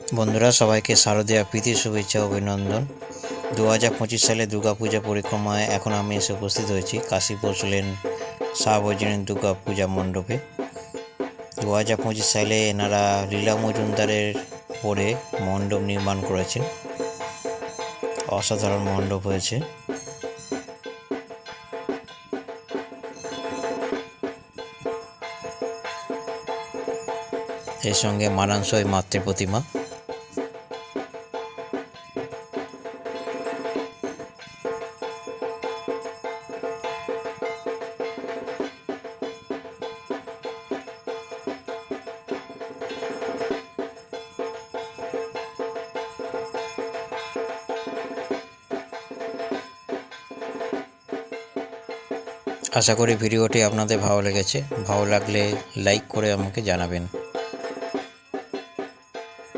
বন্ধুরা, সবাইকে শারদীয়া প্রীতি শুভেচ্ছা অভিনন্দন। 2025 সালে দুর্গাপূজা পরিক্রমায় এখন আমি এসে উপস্থিত হয়েছি কাশীপুর লেন সার্বজনীন দুর্গাপূজা মণ্ডপে। 2025 সালে এনারা লীলা মজুমদারের পরে মণ্ডপ নির্মাণ করেছেন। অসাধারণ মণ্ডপ হয়েছে। এর সঙ্গে মানানসই মাতৃ প্রতিমা। আশা করি ভিডিওটি আপনাদের ভালো লেগেছে। ভালো লাগলে লাইক করে আমাকে জানাবেন।